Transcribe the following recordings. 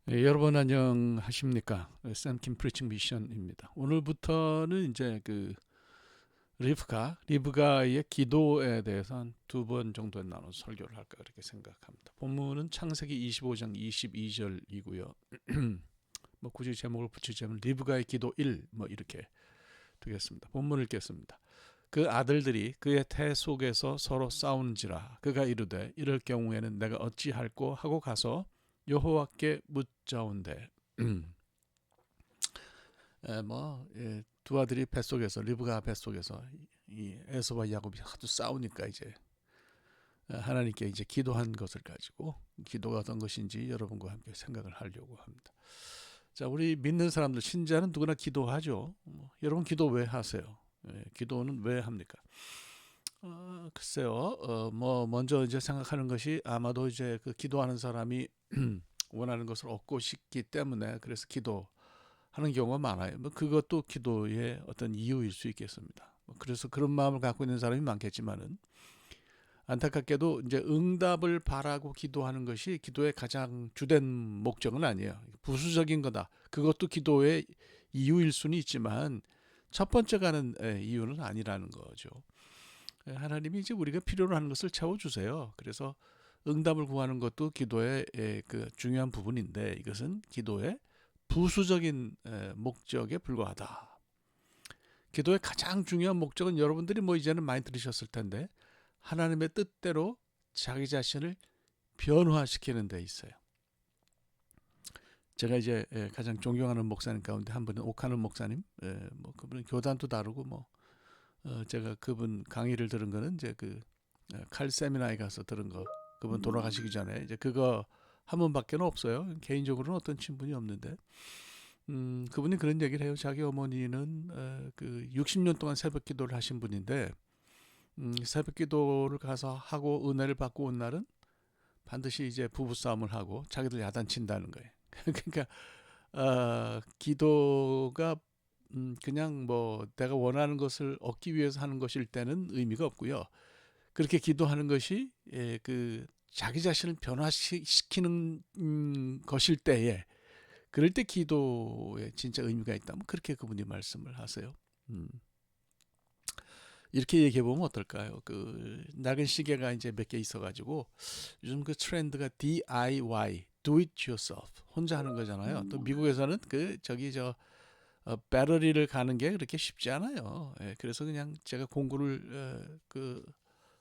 여러분 안녕하십니까? 샘킴 프리칭 미션입니다. 오늘부터는 이제 그 리브가의 기도에 대해서 한 두 번 정도 나눠 설교를 할까 그렇게 생각합니다. 본문은 창세기 25장 22절이고요. 뭐 굳이 제목을 붙이자면 리브가의 기도 1 뭐 이렇게 되겠습니다. 본문을 읽겠습니다. 그 아들들이 그의 태 속에서 서로 싸우는지라 그가 이르되 이럴 경우에는 내가 어찌할꼬 하고 가서 여호와께 묻자온대. 두 아들이 뱃속에서 리브가 뱃속에서 이 에서와 야곱이 하도 싸우니까 이제 하나님께 이제 기도한 것을 가지고 기도가 어떤 것인지 여러분과 함께 생각을 하려고 합니다. 자, 우리 믿는 사람들 신자는 누구나 기도하죠. 여러분 기도 왜 하세요? 기도는 왜 합니까? 글쎄요. 먼저 이제 생각하는 것이 아마도 이제 그 기도하는 사람이 원하는 것을 얻고 싶기 때문에 그래서 기도하는 경우가 많아요. 그것도 기도의 어떤 이유일 수 있겠습니다. 그래서 그런 마음을 갖고 있는 사람이 많겠지만은 안타깝게도 이제 응답을 바라고 기도하는 것이 기도의 가장 주된 목적은 아니에요. 부수적인 거다. 그것도 기도의 이유일 수는 있지만 첫 번째 가는 이유는 아니라는 거죠. 하나님이 이제 우리가 필요로 하는 것을 채워주세요. 그래서 응답을 구하는 것도 기도의 그 중요한 부분인데 이것은 기도의 부수적인 목적에 불과하다. 기도의 가장 중요한 목적은 여러분들이 뭐 이제는 많이 들으셨을 텐데 하나님의 뜻대로 자기 자신을 변화시키는 데 있어요. 제가 이제 가장 존경하는 목사님 가운데 한 분은 오카는 목사님, 뭐 그분은 교단도 다르고 제가 그분 강의를 들은 거는 이제 그 칼 세미나에 가서 들은 거. 그분 돌아가시기 전에 이제 그거 한 번밖에 없어요. 개인적으로는 어떤 친분이 없는데 그분이 그런 얘기를 해요. 자기 어머니는 그 60년 동안 새벽 기도를 하신 분인데 새벽 기도를 가서 하고 은혜를 받고 온 날은 반드시 이제 부부 싸움을 하고 자기들 야단친다는 거예요. 그러니까 기도가 그냥 뭐 내가 원하는 것을 얻기 위해서 하는 것일 때는 의미가 없고요. 그렇게 기도하는 것이 그 자기 자신을 변화시키는 것일 때에 그럴 때 기도에 진짜 의미가 있다면 그렇게 그분이 말씀을 하세요. 이렇게 얘기해 보면 어떨까요? 그 낡은 시계가 이제 몇 개 있어가지고 요즘 그 트렌드가 DIY, Do It Yourself, 혼자 하는 거잖아요. 또 미국에서는 그 저기 저 배터리를 가는 게 그렇게 쉽지 않아요. 그래서 그냥 제가 공구를 그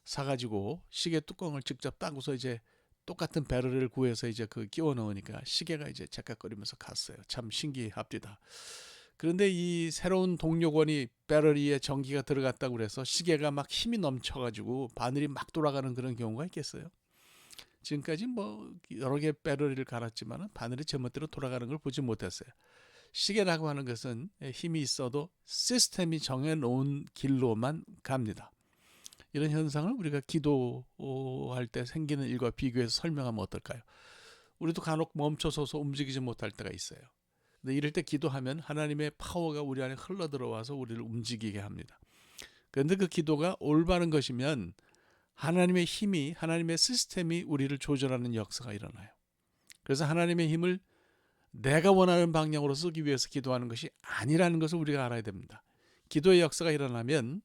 사가지고 시계 뚜껑을 직접 따고서 이제 똑같은 배럴을 구해서 이제 그 끼워 넣으니까 시계가 이제 착각거리면서 갔어요. 참 신기합니다. 그런데 이 새로운 동력원이 배터리에 전기가 들어갔다고 그래서 시계가 막 힘이 넘쳐가지고 바늘이 막 돌아가는 그런 경우가 있겠어요. 지금까지 뭐 여러 개 배터리를 갈았지만 바늘이 제멋대로 돌아가는 걸 보지 못했어요. 시계라고 하는 것은 힘이 있어도 시스템이 정해놓은 길로만 갑니다. 이런 현상을 우리가 기도할 때 생기는 일과 비교해서 설명하면 어떨까요? 우리도 간혹 멈춰서서 움직이지 못할 때가 있어요. 근데 이럴 때 기도하면 하나님의 파워가 우리 안에 흘러 들어와서 우리를 움직이게 합니다. 그런데 그 기도가 올바른 것이면 하나님의 힘이, 하나님의 시스템이 우리를 조절하는 역사가 일어나요. 그래서 하나님의 힘을 내가 원하는 방향으로 쓰기 위해서 기도하는 것이 아니라는 것을 우리가 알아야 됩니다. 기도의 역사가 일어나면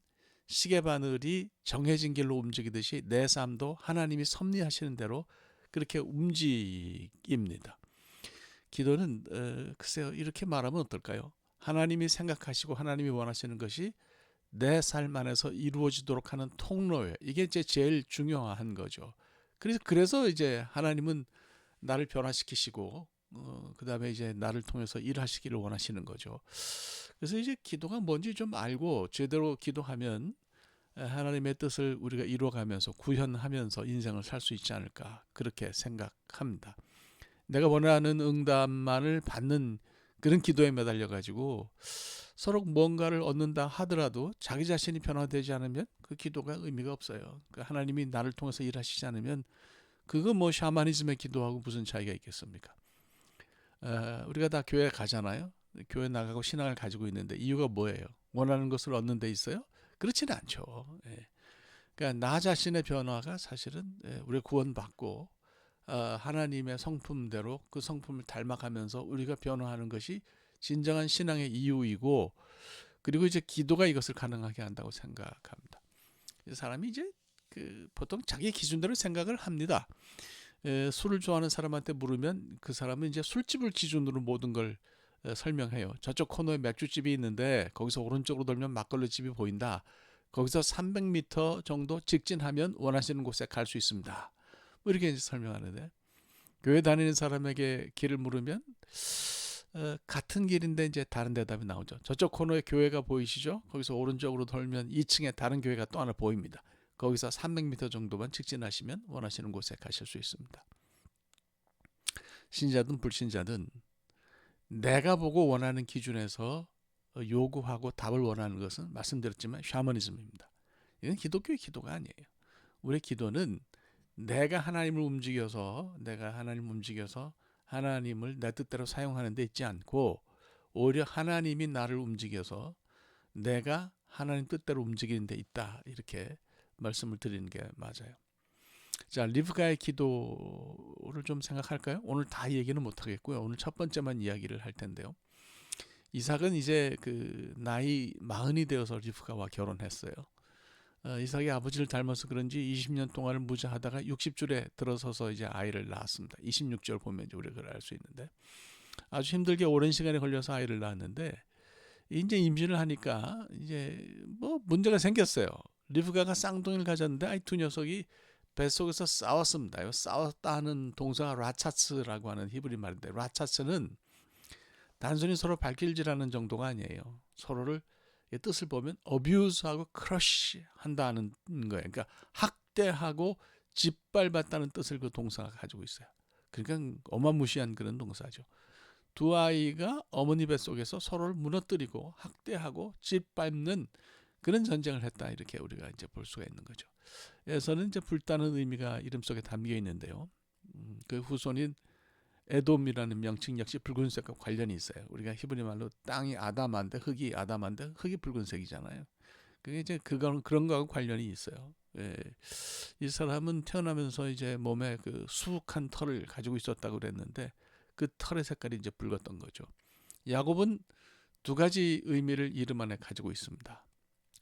시계 바늘이 정해진 길로 움직이듯이 내 삶도 하나님이 섭리하시는 대로 그렇게 움직입니다. 기도는 글쎄요, 이렇게 말하면 어떨까요? 하나님이 생각하시고 하나님이 원하시는 것이 내 삶 안에서 이루어지도록 하는 통로예요. 이게 이제 제일 중요한 거죠. 그래서 이제 하나님은 나를 변화시키시고 그다음에 이제 나를 통해서 일하시기를 원하시는 거죠. 그래서 이제 기도가 뭔지 좀 알고 제대로 기도하면 하나님의 뜻을 우리가 이루어가면서 구현하면서 인생을 살 수 있지 않을까 그렇게 생각합니다. 내가 원하는 응답만을 받는 그런 기도에 매달려 가지고 서로 뭔가를 얻는다 하더라도 자기 자신이 변화되지 않으면 그 기도가 의미가 없어요. 하나님이 나를 통해서 일하시지 않으면 그거 뭐 샤머니즘의 기도하고 무슨 차이가 있겠습니까? 우리가 다 교회 가잖아요. 교회 나가고 신앙을 가지고 있는데 이유가 뭐예요? 원하는 것을 얻는 데 있어요? 그렇지는 않죠. 그러니까 나 자신의 변화가 사실은 우리가 구원받고 하나님의 성품대로 그 성품을 닮아가면서 우리가 변화하는 것이 진정한 신앙의 이유이고, 그리고 이제 기도가 이것을 가능하게 한다고 생각합니다. 사람이 이제 보통 자기 기준대로 생각을 합니다. 술을 좋아하는 사람한테 물으면 그 사람은 이제 술집을 기준으로 모든 걸 설명해요. 저쪽 코너에 맥주집이 있는데 거기서 오른쪽으로 돌면 막걸리집이 보인다. 거기서 300m 정도 직진하면 원하시는 곳에 갈 수 있습니다. 뭐 이렇게 이제 설명하는데, 교회 다니는 사람에게 길을 물으면 같은 길인데 이제 다른 대답이 나오죠. 저쪽 코너에 교회가 보이시죠? 거기서 오른쪽으로 돌면 2층에 다른 교회가 또 하나 보입니다. 거기서 300m 정도만 직진하시면 원하시는 곳에 가실 수 있습니다. 신자든 불신자든 내가 보고 원하는 기준에서 요구하고 답을 원하는 것은 말씀드렸지만 샤머니즘입니다. 이건 기독교의 기도가 아니에요. 우리의 기도는 내가 하나님을 움직여서 하나님을 내 뜻대로 사용하는 데 있지 않고, 오히려 하나님이 나를 움직여서 내가 하나님 뜻대로 움직이는 데 있다, 이렇게 말씀을 드리는 게 맞아요. 자, 리브가의 기도를 좀 생각할까요? 오늘 다 얘기는 못 하겠고요. 오늘 첫 번째만 이야기를 할 텐데요. 이삭은 이제 나이 40이 되어서 리브가와 결혼했어요. 이삭이 아버지를 닮아서 그런지 20년 동안을 무자하다가 60줄에 들어서서 이제 아이를 낳았습니다. 26절 보면 이제 우리가 그걸 알 수 있는데, 아주 힘들게 오랜 시간이 걸려서 아이를 낳았는데, 이제 임신을 하니까 이제 뭐 문제가 생겼어요. 리브가가 쌍둥이를 가졌는데 두 녀석이 뱃속에서 싸웠습니다. 싸웠다 하는 동사가 라차츠라고 하는 히브리 말인데, 라차츠는 단순히 서로 발길질하는 정도가 아니에요. 서로를 뜻을 보면 abuse하고 crush 한다는 거예요. 그러니까 학대하고 짓밟았다는 뜻을 그 동사가 가지고 있어요. 그러니까 어마무시한 그런 동사죠. 두 아이가 어머니 뱃속에서 서로를 무너뜨리고 학대하고 짓밟는 그런 전쟁을 했다, 이렇게 우리가 이제 볼 수가 있는 거죠. 에서는 이제 불타는 의미가 이름 속에 담겨 있는데요. 그 후손인 에돔이라는 명칭 역시 붉은색과 관련이 있어요. 우리가 히브리 말로 땅이 아담한데 흙이 붉은색이잖아요. 그게 이제 그런 거하고 관련이 있어요. 예. 이 사람은 태어나면서 이제 몸에 수북한 털을 가지고 있었다고 그랬는데, 그 털의 색깔이 이제 붉었던 거죠. 야곱은 두 가지 의미를 이름 안에 가지고 있습니다.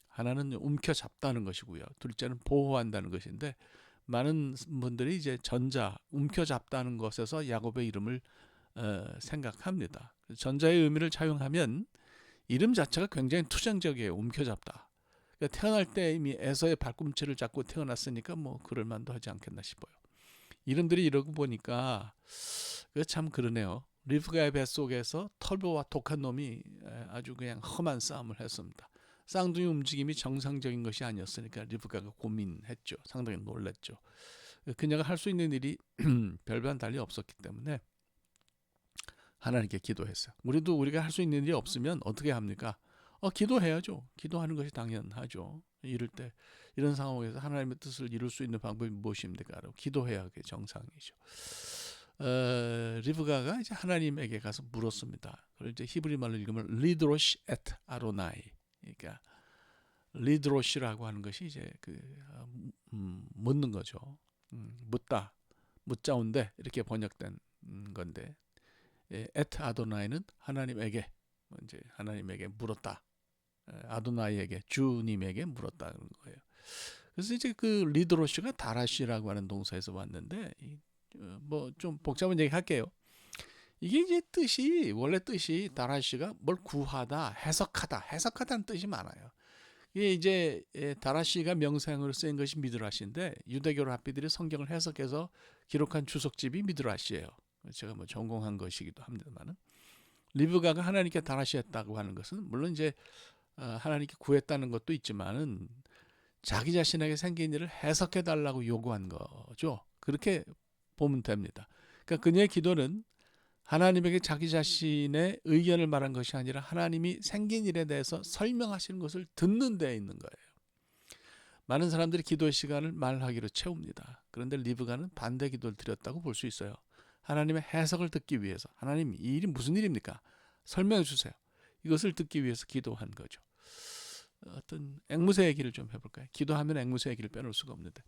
하나는 움켜잡다는 것이고요. 둘째는 보호한다는 것인데, 많은 분들이 이제 전자, 움켜잡다는 것에서 야곱의 이름을 생각합니다. 전자의 의미를 차용하면 이름 자체가 굉장히 투쟁적이에요. 움켜잡다. 그러니까 태어날 때 이미 에서의 발꿈치를 잡고 태어났으니까 뭐 그럴 만도 하지 않겠나 싶어요. 이름들이 이러고 보니까 참 그러네요. 리브가의 뱃속에서 털보와 독한 놈이 아주 그냥 험한 싸움을 했습니다. 쌍둥이 움직임이 정상적인 것이 아니었으니까 리브가가 고민했죠. 상당히 놀랐죠. 그녀가 할 수 있는 일이 별반 달리 없었기 때문에 하나님께 기도했어요. 우리가 할 수 있는 일이 없으면 어떻게 합니까? 기도해야죠. 기도하는 것이 당연하죠. 이럴 때, 이런 상황에서 하나님의 뜻을 이룰 수 있는 방법이 무엇입니까? 기도해야 그게 정상이죠. 리브가가 이제 하나님에게 가서 물었습니다. 그걸 이제 히브리 말로 읽으면 리드로시 에트 아로나이. 그러니까 리드로시라고 하는 것이 이제 묻는 거죠. 묻다, 묻자온데 이렇게 번역된 건데, 에트 아도나이는 하나님에게 물었다. 아도나이에게, 주님에게 물었다는 거예요. 그래서 이제 리드로시가 다라시라고 하는 동사에서 왔는데, 뭐 좀 복잡한 얘기 할게요. 이게 이제 원래 뜻이 다라시가 뭘 구하다, 해석하다는 뜻이 많아요. 이게 이제 다라시가 명사형으로 쓰인 것이 미드라시인데, 유대교 랍비들이 성경을 해석해서 기록한 주석집이 미드라시예요. 제가 뭐 전공한 것이기도 합니다만은, 리브가가 하나님께 다라시했다고 하는 것은 물론 이제 하나님께 구했다는 것도 있지만은 자기 자신에게 생긴 일을 해석해 달라고 요구한 거죠. 그렇게 보면 됩니다. 그러니까 그녀의 기도는 하나님에게 자기 자신의 의견을 말한 것이 아니라 하나님이 생긴 일에 대해서 설명하시는 것을 듣는 데에 있는 거예요. 많은 사람들이 기도의 시간을 말하기로 채웁니다. 그런데 리브가는 반대 기도를 드렸다고 볼 수 있어요. 하나님의 해석을 듣기 위해서, 하나님 이 일이 무슨 일입니까? 설명해 주세요. 이것을 듣기 위해서 기도한 거죠. 어떤 앵무새 얘기를 좀 해볼까요? 기도하면 앵무새 얘기를 빼놓을 수가 없는데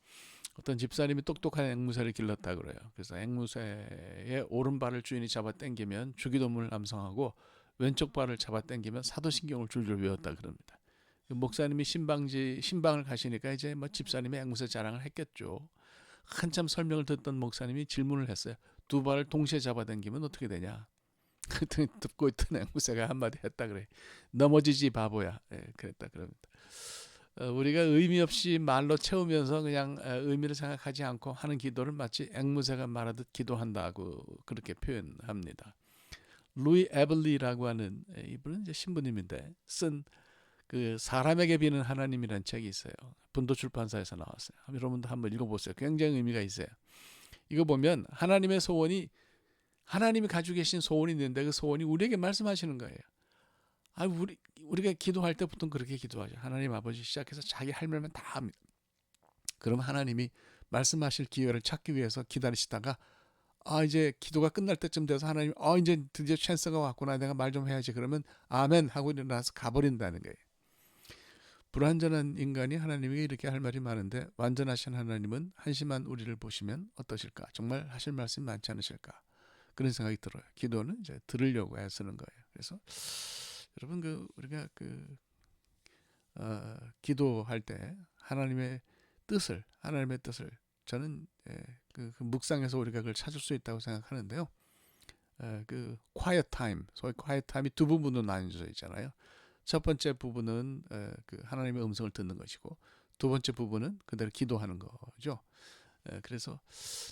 어떤 집사님이 똑똑한 앵무새를 길렀다 그래요. 그래서 앵무새의 오른발을 주인이 잡아 당기면 주기도문을 암송하고 왼쪽 발을 잡아 당기면 사도신경을 줄줄 외웠다 그럽니다. 목사님이 신방을 가시니까 이제 뭐 집사님의 앵무새 자랑을 했겠죠. 한참 설명을 듣던 목사님이 질문을 했어요. 두 발을 동시에 잡아당기면 어떻게 되냐? 그랬더니 듣고 있던 앵무새가 한마디 했다 그래. 넘어지지 바보야. 예, 그랬다 그럽니다. 우리가 의미 없이 말로 채우면서 그냥 의미를 생각하지 않고 하는 기도를 마치 앵무새가 말하듯 기도한다고 그렇게 표현합니다. 루이 에블리라고 하는 이분은 이제 신부님인데 쓴 그 사람에게 비는 하나님이라는 책이 있어요. 분도 출판사에서 나왔어요. 여러분도 한번 읽어보세요. 굉장히 의미가 있어요. 이거 보면 하나님의 소원이 하나님이 가지고 계신 소원이 있는데 그 소원이 우리에게 말씀하시는 거예요. 우리가 기도할 때 보통 그렇게 기도하죠. 하나님 아버지 시작해서 자기 할 말만 다 합니다. 그럼 하나님이 말씀하실 기회를 찾기 위해서 기다리시다가 이제 기도가 끝날 때쯤 돼서 하나님 이제 드디어 찬스가 왔구나 내가 말 좀 해야지 그러면 아멘 하고 일어나서 가버린다는 거예요. 불완전한 인간이 하나님에게 이렇게 할 말이 많은데 완전하신 하나님은 한심한 우리를 보시면 어떠실까? 정말 하실 말씀이 많지 않으실까? 그런 생각이 들어요. 기도는 이제 들으려고 애쓰는 거예요. 그래서 여러분 우리가 기도할 때 하나님의 뜻을 저는 그 묵상에서 우리가 그걸 찾을 수 있다고 생각하는데요. 그 quiet time, 소위 quiet time이 두 부분으로 나뉘어져 있잖아요. 첫 번째 부분은 그 하나님의 음성을 듣는 것이고 두 번째 부분은 그대로 기도하는 거죠. 그래서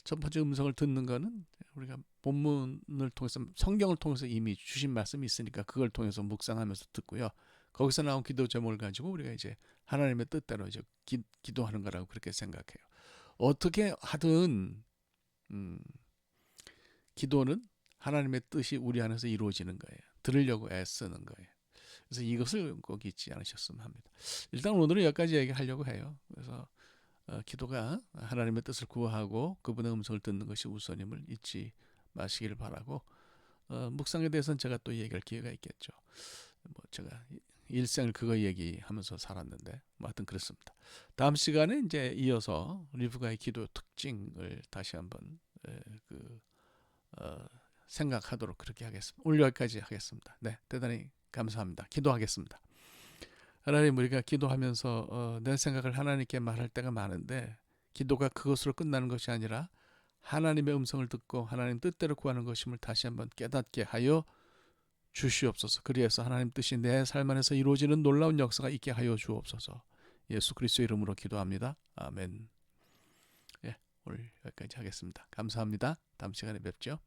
첫 번째 음성을 듣는 거는 우리가 본문을 통해서 성경을 통해서 이미 주신 말씀이 있으니까 그걸 통해서 묵상하면서 듣고요. 거기서 나온 기도 제목을 가지고 우리가 이제 하나님의 뜻대로 이제 기도하는 거라고 그렇게 생각해요. 어떻게 하든 기도는 하나님의 뜻이 우리 안에서 이루어지는 거예요. 들으려고 애쓰는 거예요. 그래서 이것을 꼭 잊지 않으셨으면 합니다. 일단 오늘은 여기까지 얘기하려고 해요. 그래서 기도가 하나님의 뜻을 구하고 그분의 음성을 듣는 것이 우선임을 잊지 마시기를 바라고 묵상에 대해서는 제가 또 얘기할 기회가 있겠죠. 뭐 제가 일생을 그거 얘기하면서 살았는데 뭐 하여튼 그렇습니다. 다음 시간에 이제 이어서 리브가의 기도 특징을 다시 한번 생각하도록 그렇게 하겠습니다. 오늘 여기까지 하겠습니다. 네, 대단히 감사합니다. 기도하겠습니다. 하나님 우리가 기도하면서 내 생각을 하나님께 말할 때가 많은데 기도가 그것으로 끝나는 것이 아니라 하나님의 음성을 듣고 하나님 뜻대로 구하는 것임을 다시 한번 깨닫게 하여 주시옵소서. 그리해서 하나님 뜻이 내 삶 안에서 이루어지는 놀라운 역사가 있게 하여 주옵소서. 예수 그리스도의 이름으로 기도합니다. 아멘. 예, 오늘 여기까지 하겠습니다. 감사합니다. 다음 시간에 뵙죠.